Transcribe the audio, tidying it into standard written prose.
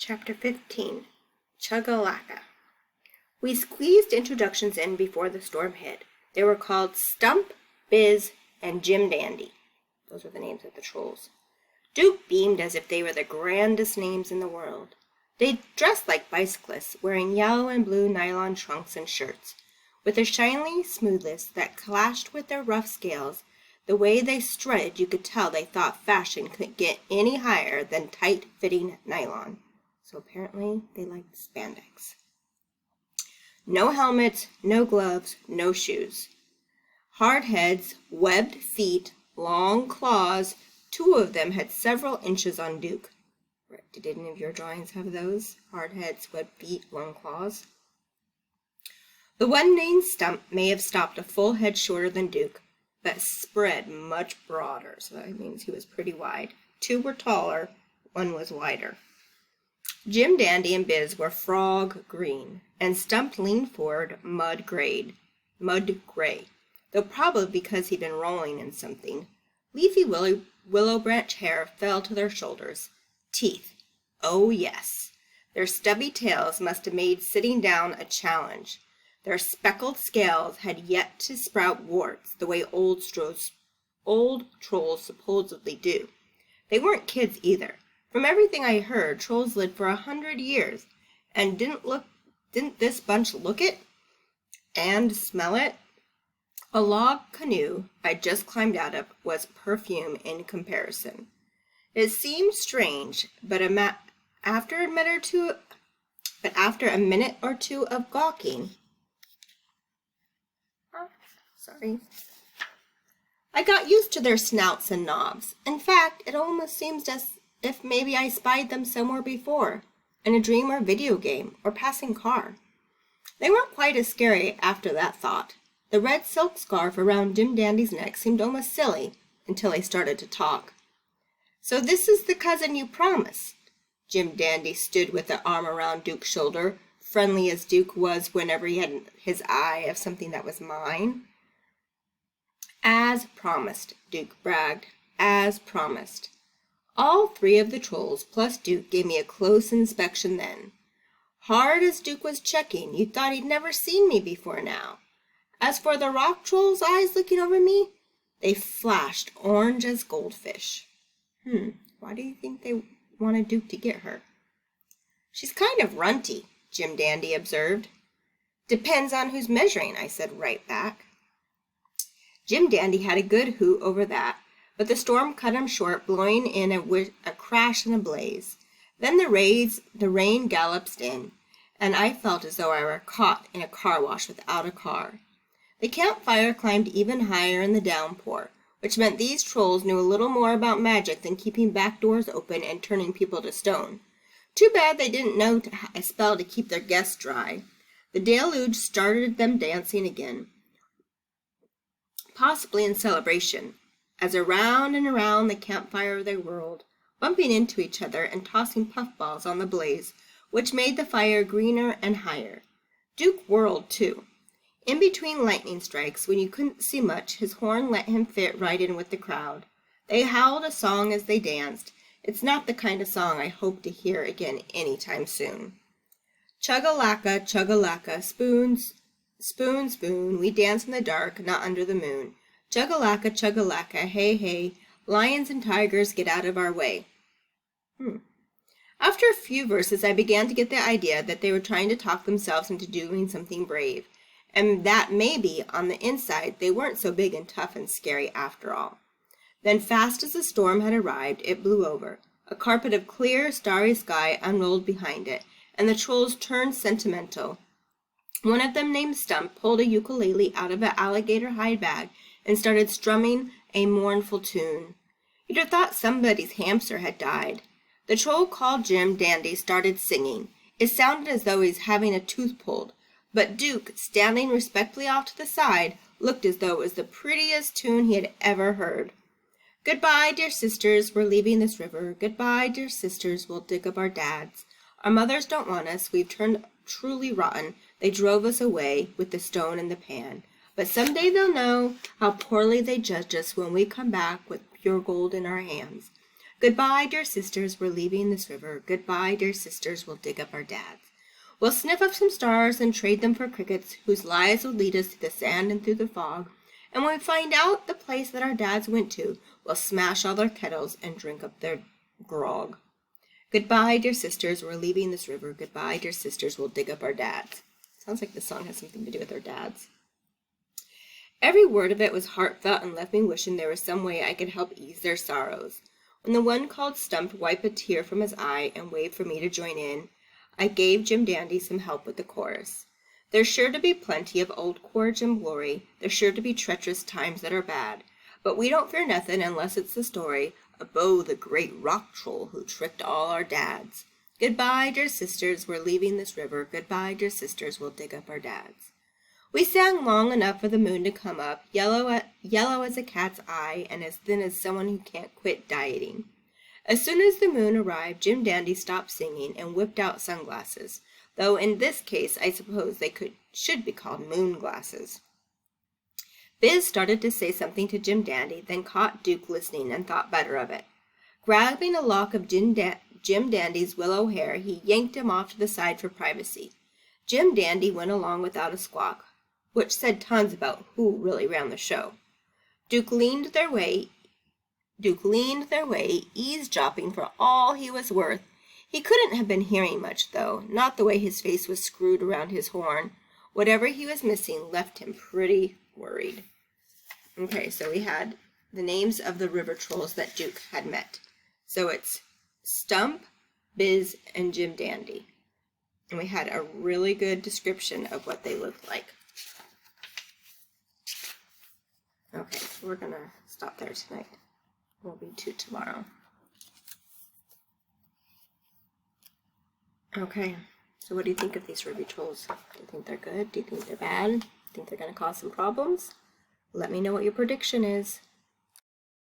Chapter 15, Chug-a-Lacka. We squeezed introductions in before the storm hit. They were called Stump, Biz, and Jim Dandy. Those were the names of the trolls. Duke beamed as if they were the grandest names in the world. They dressed like bicyclists, wearing yellow and blue nylon trunks and shirts. With a shiny smoothness that clashed with their rough scales, the way they strutted, you could tell they thought fashion couldn't get any higher than tight-fitting nylon. So apparently they liked spandex. No helmets, no gloves, no shoes. Hard heads, webbed feet, long claws. 2 of them had several inches on Duke. Did any of your drawings have those? Hard heads, webbed feet, long claws? The one named Stump may have stopped a full head shorter than Duke, but spread much broader, so that means he was pretty wide. 2 were taller, 1 was wider. Jim Dandy and Biz were frog green, and Stump leaned forward mud gray, though probably because he'd been rolling in something. Leafy willow branch hair fell to their shoulders. Teeth. Oh, yes. Their stubby tails must have made sitting down a challenge. Their speckled scales had yet to sprout warts the way old trolls supposedly do. They weren't kids either. From everything I heard, trolls lived for 100 years, and didn't this bunch look it and smell it? A log canoe I just climbed out of was perfume in comparison. It seemed strange, but after a minute or two of gawking, I got used to their snouts and knobs. In fact, it almost seems as if maybe I spied them somewhere before, in a dream or video game, or passing car. They weren't quite as scary after that thought. The red silk scarf around Jim Dandy's neck seemed almost silly until he started to talk. "So this is the cousin you promised." Jim Dandy stood with an arm around Duke's shoulder, friendly as Duke was whenever he had his eye of something that was mine. "As promised," Duke bragged. "As promised." All 3 of the trolls, plus Duke, gave me a close inspection then. Hard as Duke was checking, you thought he'd never seen me before now. As for the rock troll's eyes looking over me, they flashed orange as goldfish. Why do you think they wanted Duke to get her? "She's kind of runty," Jim Dandy observed. "Depends on who's measuring," I said right back. Jim Dandy had a good hoot over that, but the storm cut him short, blowing in a crash and a blaze. Then the rain galloped in, and I felt as though I were caught in a car wash without a car. The campfire climbed even higher in the downpour, which meant these trolls knew a little more about magic than keeping back doors open and turning people to stone. Too bad they didn't know a spell to keep their guests dry. The deluge started them dancing again, possibly in celebration, as around and around the campfire they whirled, bumping into each other and tossing puffballs on the blaze, which made the fire greener and higher. Duke whirled, too. In between lightning strikes, when you couldn't see much, his horn let him fit right in with the crowd. They howled a song as they danced. It's not the kind of song I hope to hear again any time soon. Chug-a-lacka, chug-a-lacka, spoons, spoon, spoon, we dance in the dark, not under the moon. Chug-a-lacka, chug-a-lacka, hey, hey, lions and tigers, get out of our way. After a few verses, I began to get the idea that they were trying to talk themselves into doing something brave, and that maybe, on the inside, they weren't so big and tough and scary after all. Then, fast as the storm had arrived, it blew over. A carpet of clear, starry sky unrolled behind it, and the trolls turned sentimental. One of them, named Stump, pulled a ukulele out of an alligator hide bag and started strumming a mournful tune. You'd have thought somebody's hamster had died. The troll called Jim Dandy started singing. It sounded as though he was having a tooth pulled, but Duke, standing respectfully off to the side, looked as though it was the prettiest tune he had ever heard. "Goodbye, dear sisters, we're leaving this river. Goodbye, dear sisters, we'll dig up our dads. Our mothers don't want us, we've turned truly rotten. They drove us away with the stone and the pan. But someday they'll know how poorly they judged us when we come back with pure gold in our hands. Goodbye, dear sisters, we're leaving this river. Goodbye, dear sisters, we'll dig up our dads. We'll sniff up some stars and trade them for crickets, whose lives will lead us through the sand and through the fog. And when we find out the place that our dads went to, we'll smash all their kettles and drink up their grog. Goodbye, dear sisters, we're leaving this river. Goodbye, dear sisters, we'll dig up our dads. Sounds like the song has something to do with our dads. Every word of it was heartfelt and left me wishing there was some way I could help ease their sorrows. When the one called Stump wiped a tear from his eye and waved for me to join in, I gave Jim Dandy some help with the chorus. There's sure to be plenty of old courage and glory. There's sure to be treacherous times that are bad. But we don't fear nothing unless it's the story of Bo the great rock troll who tricked all our dads. Goodbye, dear sisters, we're leaving this river. Goodbye, dear sisters, we'll dig up our dads. We sang long enough for the moon to come up, yellow as a cat's eye and as thin as someone who can't quit dieting. As soon as the moon arrived, Jim Dandy stopped singing and whipped out sunglasses, though in this case I suppose they should be called moon glasses. Biz started to say something to Jim Dandy, then caught Duke listening and thought better of it. Grabbing a lock of Jim Dandy's willow hair, he yanked him off to the side for privacy. Jim Dandy went along without a squawk, which said tons about who really ran the show. Duke leaned their way, eavesdropping for all he was worth. He couldn't have been hearing much, though, not the way his face was screwed around his horn. Whatever he was missing left him pretty worried. Okay, so we had the names of the river trolls that Duke had met. So it's Stump, Biz, and Jim Dandy. And we had a really good description of what they looked like. Okay, so we're going to stop there tonight. We'll read 2 tomorrow. Okay, so what do you think of these ruby trolls? Do you think they're good? Do you think they're bad? Do you think they're going to cause some problems? Let me know what your prediction is.